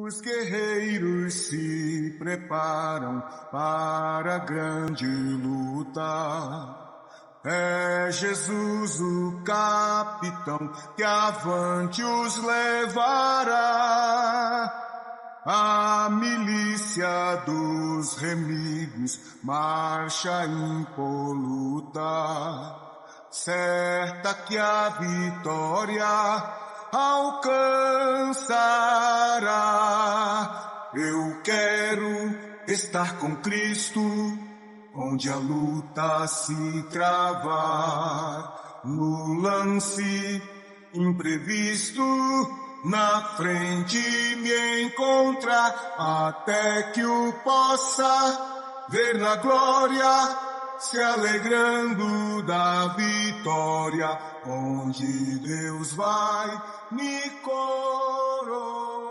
Os guerreiros se preparam para a grande luta. É Jesus o capitão que avante os levará. A milícia dos remigos marcha impoluta, certa que a vitória alcançará. Eu quero estar com Cristo, onde a luta se travar, no lance imprevisto, na frente me encontrar, até que o possa ver na glória, se alegrando da vitória, onde Deus vai me coroar.